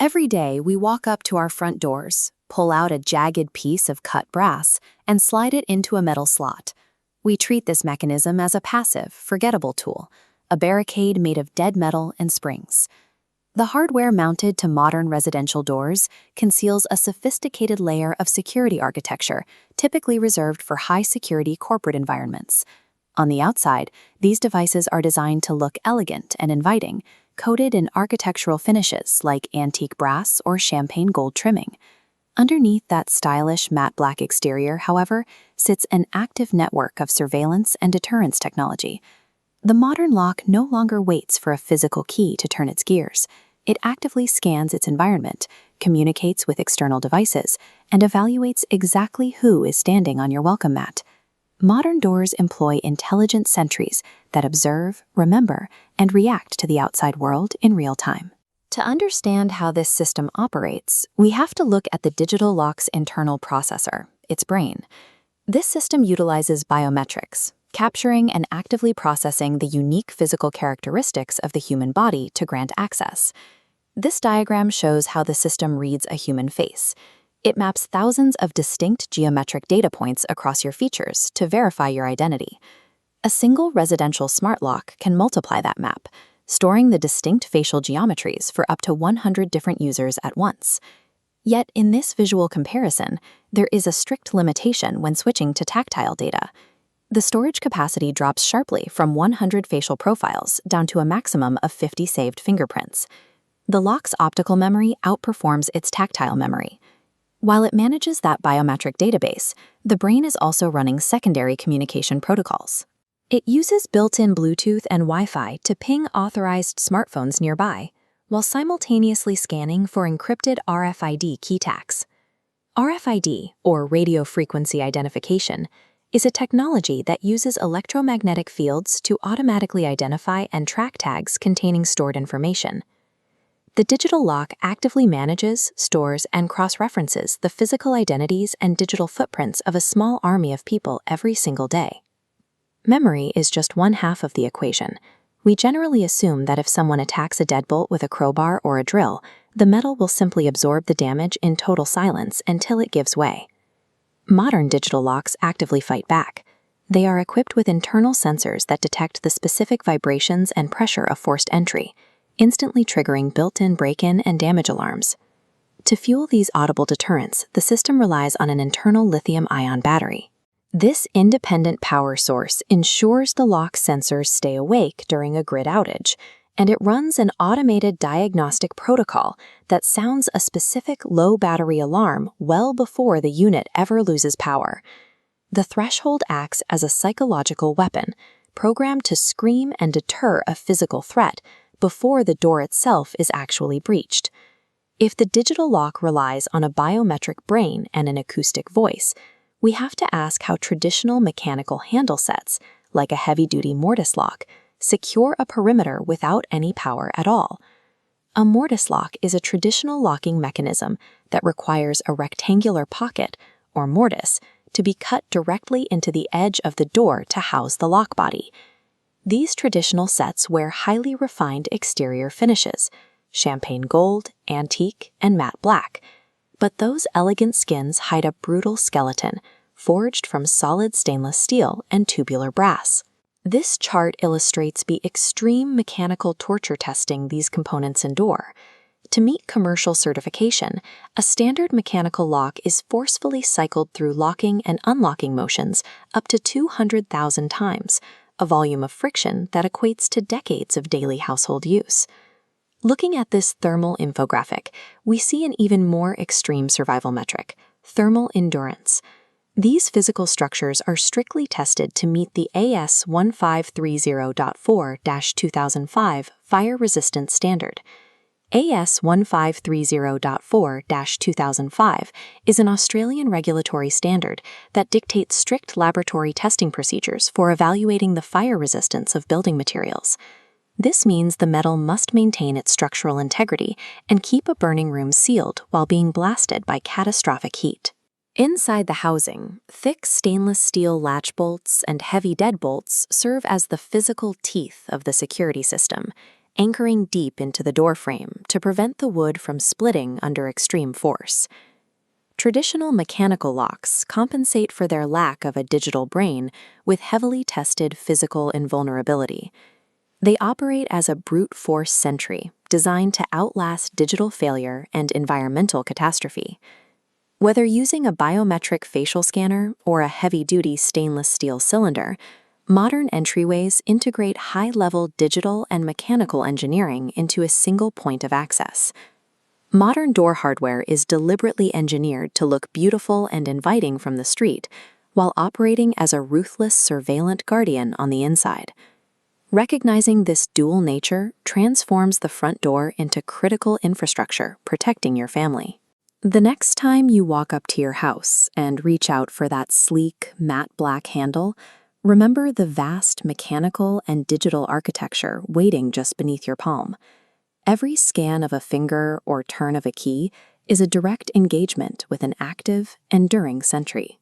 Every day, we walk up to our front doors, pull out a jagged piece of cut brass, and slide it into a metal slot. We treat this mechanism as a passive, forgettable tool, a barricade made of dead metal and springs. The hardware mounted to modern residential doors conceals a sophisticated layer of security architecture, typically reserved for high-security corporate environments. On the outside, these devices are designed to look elegant and inviting, coated in architectural finishes like antique brass or champagne gold trimming. Underneath that stylish matte black exterior, however, sits an active network of surveillance and deterrence technology. The modern lock no longer waits for a physical key to turn its gears. It actively scans its environment, communicates with external devices, and evaluates exactly who is standing on your welcome mat. Modern doors employ intelligent sentries that observe, remember, and react to the outside world in real time. To understand how this system operates, we have to look at the digital lock's internal processor, its brain. This system utilizes biometrics, capturing and actively processing the unique physical characteristics of the human body to grant access. This diagram shows how the system reads a human face. It maps thousands of distinct geometric data points across your features to verify your identity. A single residential smart lock can multiply that map, storing the distinct facial geometries for up to 100 different users at once. Yet, in this visual comparison, there is a strict limitation when switching to tactile data. The storage capacity drops sharply from 100 facial profiles down to a maximum of 50 saved fingerprints. The lock's optical memory outperforms its tactile memory. While it manages that biometric database, the brain is also running secondary communication protocols. It uses built-in Bluetooth and Wi-Fi to ping authorized smartphones nearby, while simultaneously scanning for encrypted RFID key tags. RFID, or radio frequency identification, is a technology that uses electromagnetic fields to automatically identify and track tags containing stored information. The digital lock actively manages, stores, and cross-references the physical identities and digital footprints of a small army of people every single day. Memory is just one half of the equation. We generally assume that if someone attacks a deadbolt with a crowbar or a drill, the metal will simply absorb the damage in total silence until it gives way. Modern digital locks actively fight back. They are equipped with internal sensors that detect the specific vibrations and pressure of forced entry, instantly triggering built-in break-in and damage alarms. To fuel these audible deterrents, the system relies on an internal lithium-ion battery. This independent power source ensures the lock sensors stay awake during a grid outage, and it runs an automated diagnostic protocol that sounds a specific low battery alarm well before the unit ever loses power. The threshold acts as a psychological weapon, programmed to scream and deter a physical threat before the door itself is actually breached. If the digital lock relies on a biometric brain and an acoustic voice, we have to ask how traditional mechanical handle sets, like a heavy-duty mortise lock, secure a perimeter without any power at all. A mortise lock is a traditional locking mechanism that requires a rectangular pocket, or mortise, to be cut directly into the edge of the door to house the lock body. These traditional sets wear highly refined exterior finishes, champagne gold, antique, and matte black. But those elegant skins hide a brutal skeleton, forged from solid stainless steel and tubular brass. This chart illustrates the extreme mechanical torture testing these components endure. To meet commercial certification, a standard mechanical lock is forcefully cycled through locking and unlocking motions up to 200,000 times, a volume of friction that equates to decades of daily household use. Looking at this thermal infographic, we see an even more extreme survival metric: thermal endurance. These physical structures are strictly tested to meet the AS 1530.4-2005 fire resistance standard. AS 1530.4-2005 is an Australian regulatory standard that dictates strict laboratory testing procedures for evaluating the fire resistance of building materials. This means the metal must maintain its structural integrity and keep a burning room sealed while being blasted by catastrophic heat. Inside the housing, thick stainless steel latch bolts and heavy deadbolts serve as the physical teeth of the security system, anchoring deep into the doorframe to prevent the wood from splitting under extreme force. Traditional mechanical locks compensate for their lack of a digital brain with heavily tested physical invulnerability. They operate as a brute force sentry designed to outlast digital failure and environmental catastrophe. Whether using a biometric facial scanner or a heavy-duty stainless steel cylinder, modern entryways integrate high-level digital and mechanical engineering into a single point of access. Modern door hardware is deliberately engineered to look beautiful and inviting from the street, while operating as a ruthless surveillant guardian on the inside. Recognizing this dual nature transforms the front door into critical infrastructure protecting your family. The next time you walk up to your house and reach out for that sleek, matte black handle, remember the vast mechanical and digital architecture waiting just beneath your palm. Every scan of a finger or turn of a key is a direct engagement with an active, enduring sentry.